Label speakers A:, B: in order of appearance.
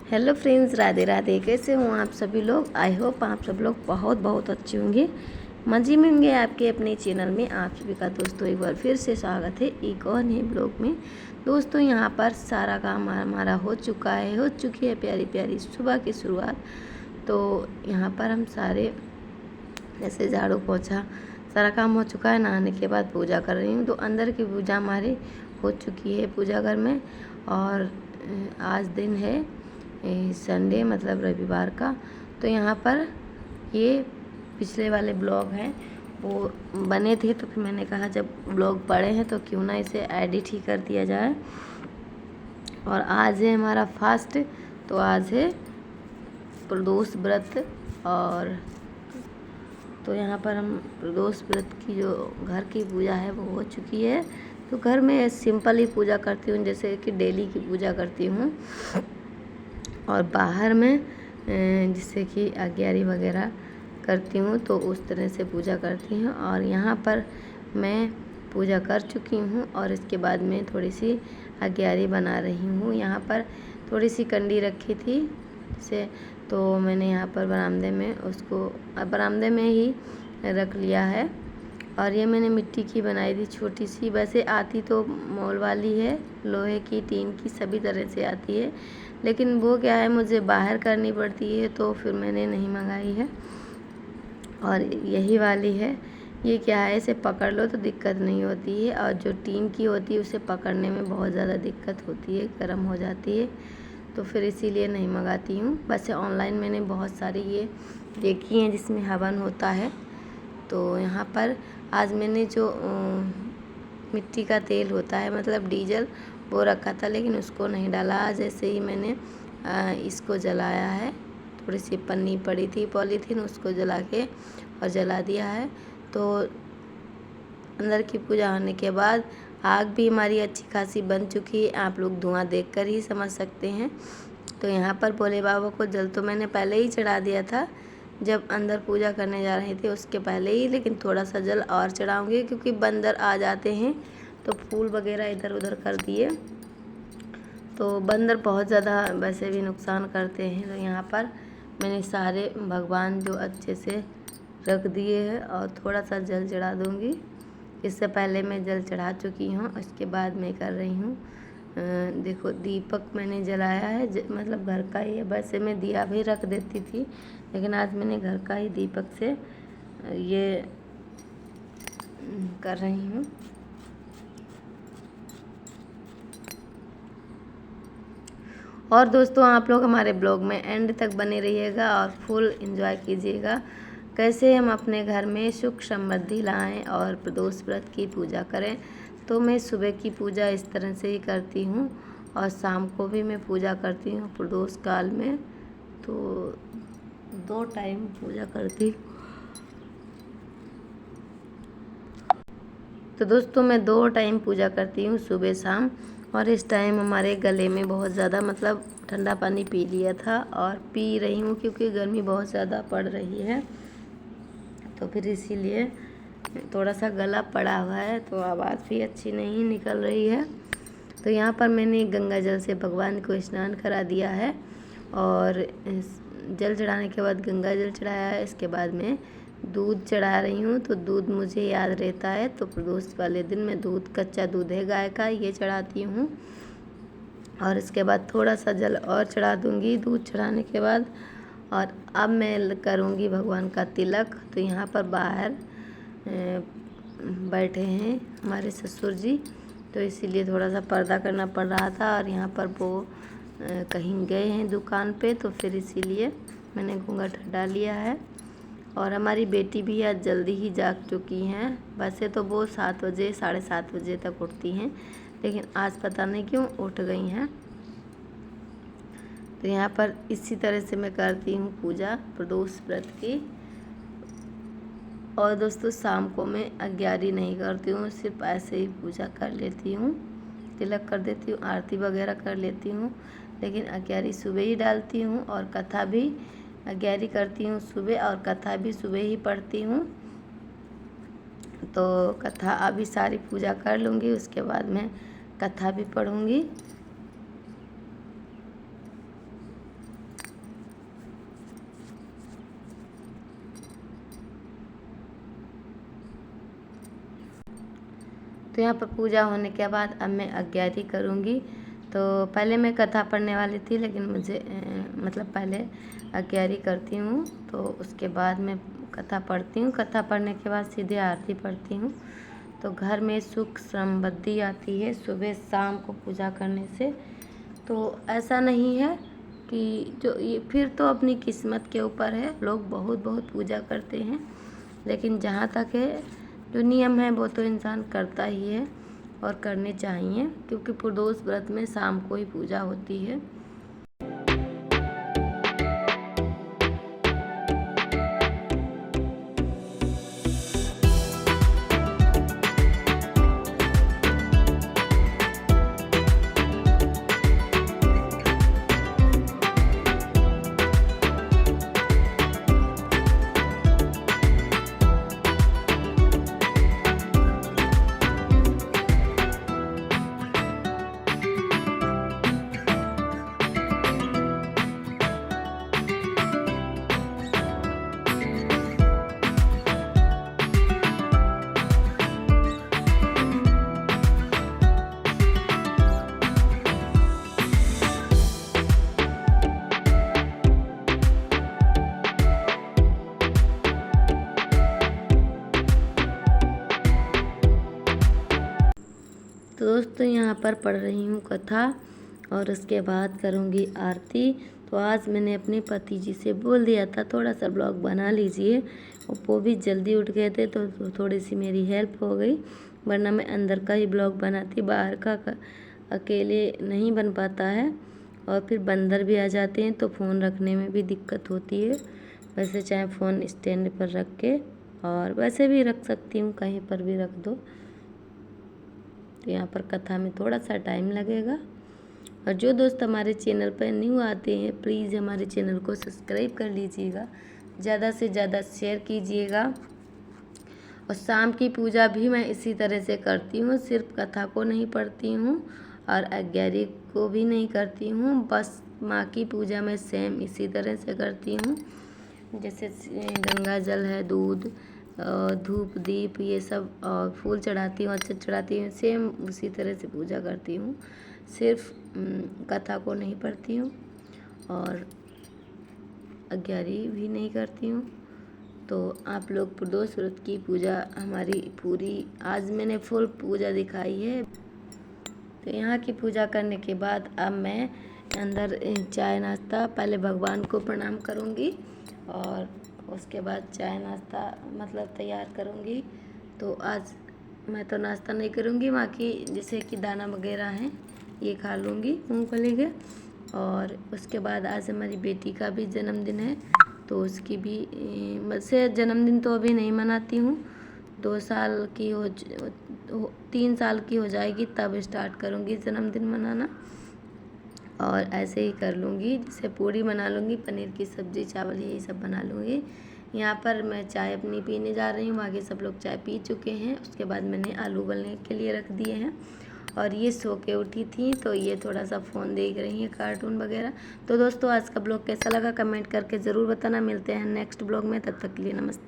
A: Hello friends, Radhe Radhe. कैसे हो आप सभी लोग? आई होप आप सब लोग बहुत बहुत अच्छे होंगे, मज़े में होंगे। आपके अपने चैनल में आप सभी का दोस्तों एक बार फिर से स्वागत है एक और नए ब्लॉग में। दोस्तों यहाँ पर सारा काम हमारा हो चुकी है प्यारी प्यारी सुबह की शुरुआत। तो यहाँ पर हम सारे जैसे झाड़ू पोछा सारा काम हो चुका है। नहाने के बाद पूजा कर रही हूँ। तो अंदर की पूजा हमारी हो चुकी है पूजा घर में। और आज दिन है संडे, मतलब रविवार का। तो यहाँ पर ये पिछले वाले ब्लॉग हैं वो बने थे, तो फिर मैंने कहा जब ब्लॉग पड़े हैं तो क्यों ना इसे एडिट ही कर दिया जाए। और आज है हमारा फास्ट, तो आज है प्रदोष व्रत। और तो यहाँ पर हम प्रदोष व्रत की जो घर की पूजा है वो हो चुकी है। तो घर में सिंपल ही पूजा करती हूँ, जैसे कि डेली की पूजा करती हूँ। और बाहर में जिससे कि अग्यारी वगैरह करती हूँ, तो उस तरह से पूजा करती हूँ। और यहाँ पर मैं पूजा कर चुकी हूँ और इसके बाद में थोड़ी सी अग्यारी बना रही हूँ। यहाँ पर थोड़ी सी कंडी रखी थी से, तो मैंने यहाँ पर बरामदे में ही रख लिया है। और ये मैंने मिट्टी की बनाई थी छोटी सी। वैसे आती तो मॉल वाली है, लोहे की, टीन की, सभी तरह से आती है, लेकिन वो क्या है मुझे बाहर करनी पड़ती है, तो फिर मैंने नहीं मंगाई है। और यही वाली है। ये क्या है, इसे पकड़ लो तो दिक्कत नहीं होती है, और जो टीन की होती है उसे पकड़ने में बहुत ज़्यादा दिक्कत होती है, गर्म हो जाती है, तो फिर इसीलिए नहीं मंगाती हूँ। वैसे ऑनलाइन मैंने बहुत सारी ये देखी हैं जिसमें हवन होता है। तो यहाँ पर आज मैंने जो मिट्टी का तेल होता है, मतलब डीजल, वो रखा था, लेकिन उसको नहीं डाला। आज ऐसे ही मैंने इसको जलाया है। थोड़ी सी पन्नी पड़ी थी पॉलीथीन, उसको जला के और जला दिया है। तो अंदर की पूजा होने के बाद आग भी हमारी अच्छी खासी बन चुकी है। आप लोग धुआं देखकर ही समझ सकते हैं। तो यहाँ पर भोले बाबा को जल तो मैंने पहले ही चढ़ा दिया था, जब अंदर पूजा करने जा रहे थे उसके पहले ही, लेकिन थोड़ा सा जल और चढ़ाऊँगी क्योंकि बंदर आ जाते हैं तो फूल वगैरह इधर उधर कर दिए। तो बंदर बहुत ज़्यादा वैसे भी नुकसान करते हैं। तो यहाँ पर मैंने सारे भगवान जो अच्छे से रख दिए हैं और थोड़ा सा जल चढ़ा दूँगी। इससे पहले मैं जल चढ़ा चुकी हूँ, उसके बाद मैं कर रही हूँ। देखो दीपक मैंने जलाया है, मतलब घर का ही है। वैसे मैं दिया भी रख देती थी, लेकिन आज मैंने घर का ही दीपक से ये कर रही हूँ। और दोस्तों आप लोग हमारे ब्लॉग में एंड तक बने रहिएगा और फुल एंजॉय कीजिएगा, कैसे हम अपने घर में सुख समृद्धि लाएं और प्रदोष व्रत की पूजा करें। तो मैं सुबह की पूजा इस तरह से ही करती हूँ और शाम को भी मैं पूजा करती हूँ प्रदोष काल में। तो 2 टाइम पूजा करती हूँ। तो दोस्तों मैं 2 टाइम पूजा करती हूँ, सुबह शाम। और इस टाइम हमारे गले में बहुत ज़्यादा, मतलब ठंडा पानी पी लिया था और पी रही हूँ क्योंकि गर्मी बहुत ज़्यादा पड़ रही है, तो फिर इसीलिए थोड़ा सा गला पड़ा हुआ है, तो आवाज़ भी अच्छी नहीं निकल रही है। तो यहाँ पर मैंने गंगा जल से भगवान को स्नान करा दिया है और जल चढ़ाने के बाद गंगा जल चढ़ाया है। इसके बाद मैं दूध चढ़ा रही हूँ। तो दूध मुझे याद रहता है, तो प्रदोष वाले दिन मैं दूध, कच्चा दूध है गाय का, ये चढ़ाती हूँ। और इसके बाद थोड़ा सा जल और चढ़ा दूँगी दूध चढ़ाने के बाद। और अब मैं करूँगी भगवान का तिलक। तो यहाँ पर बाहर बैठे हैं हमारे ससुर जी, तो इसीलिए थोड़ा सा पर्दा करना पड़ रहा था। और यहाँ पर वो कहीं गए हैं दुकान पे, तो फिर इसीलिए मैंने घूंघट हटा लिया है। और हमारी बेटी भी आज जल्दी ही जाग चुकी हैं। वैसे तो वो 7 बजे, 7:30 बजे तक उठती हैं, लेकिन आज पता नहीं क्यों उठ गई हैं। तो यहाँ पर इसी तरह से मैं करती हूँ पूजा प्रदोष व्रत की। और दोस्तों शाम को मैं अग्यारी नहीं करती हूँ, सिर्फ ऐसे ही पूजा कर लेती हूँ, तिलक कर देती हूँ, आरती वगैरह कर लेती हूँ। लेकिन अग्यारी सुबह ही डालती हूँ और कथा भी अग्यारी करती हूँ सुबह, और कथा भी सुबह ही पढ़ती हूँ। तो कथा अभी सारी पूजा कर लूँगी, उसके बाद मैं कथा भी पढ़ूँगी। तो यहाँ पर पूजा होने के बाद अब मैं अज्ञारी करूँगी। तो पहले मैं कथा पढ़ने वाली थी, लेकिन मुझे मतलब पहले अज्ञारी करती हूँ, तो उसके बाद मैं कथा पढ़ती हूँ। कथा पढ़ने के बाद सीधे आरती पढ़ती हूँ। तो घर में सुख समृद्धि आती है सुबह शाम को पूजा करने से। तो ऐसा नहीं है कि जो ये फिर तो अपनी किस्मत के ऊपर है, लोग बहुत बहुत पूजा करते हैं, लेकिन जहाँ तक है जो नियम है वो तो इंसान करता ही है और करने चाहिए, क्योंकि प्रदोष व्रत में शाम को ही पूजा होती है। तो दोस्तों यहाँ पर पढ़ रही हूँ कथा और उसके बाद करूँगी आरती। तो आज मैंने अपने पति जी से बोल दिया था थोड़ा सा ब्लॉग बना लीजिए, और वो भी जल्दी उठ गए थे तो थोड़ी सी मेरी हेल्प हो गई, वरना मैं अंदर का ही ब्लॉग बनाती, बाहर का अकेले नहीं बन पाता है। और फिर बंदर भी आ जाते हैं तो फ़ोन रखने में भी दिक्कत होती है। वैसे चाहे फ़ोन स्टैंड पर रख के, और वैसे भी रख सकती हूँ, कहीं पर भी रख दो। तो यहाँ पर कथा में थोड़ा सा टाइम लगेगा। और जो दोस्त हमारे चैनल पर न्यू आते हैं प्लीज़ हमारे चैनल को सब्सक्राइब कर लीजिएगा, ज़्यादा से ज़्यादा शेयर कीजिएगा। और शाम की पूजा भी मैं इसी तरह से करती हूँ, सिर्फ कथा को नहीं पढ़ती हूँ और अज्ञारी को भी नहीं करती हूँ, बस माँ की पूजा मैं सेम इसी तरह से करती हूँ। जैसे गंगा जल है, दूध, धूप दीप ये सब और फूल चढ़ाती हूँ, अक्षत चढ़ाती हूँ, सेम उसी तरह से पूजा करती हूँ, सिर्फ कथा को नहीं पढ़ती हूँ और अज्ञारी भी नहीं करती हूँ। तो आप लोग प्रदोष व्रत की पूजा हमारी पूरी आज मैंने फुल पूजा दिखाई है। तो यहाँ की पूजा करने के बाद अब मैं अंदर चाय नाश्ता, पहले भगवान को प्रणाम करूँगी और उसके बाद चाय नाश्ता मतलब तैयार करूँगी। तो आज मैं तो नाश्ता नहीं करूँगी, वहाँ की जैसे कि दाना वगैरह हैं ये खा लूँगी मूँगफली के। और उसके बाद आज हमारी बेटी का भी जन्मदिन है, तो उसकी भी वैसे जन्मदिन तो अभी नहीं मनाती हूँ, 2 साल की 3 साल की हो जाएगी तब स्टार्ट करूँगी जन्मदिन मनाना। और ऐसे ही कर लूँगी, जैसे पूड़ी बना लूँगी, पनीर की सब्ज़ी, चावल यही सब बना लूँगी। यहाँ पर मैं चाय अपनी पीने जा रही हूँ, बाकी सब लोग चाय पी चुके हैं। उसके बाद मैंने आलू उबलने के लिए रख दिए हैं और ये सो के उठी थी तो ये थोड़ा सा फ़ोन देख रही है, कार्टून वगैरह। तो दोस्तों आज का ब्लॉग कैसा लगा कमेंट करके ज़रूर बताना। मिलते हैं नेक्स्ट ब्लॉग में, तब तक के लिए नमस्ते।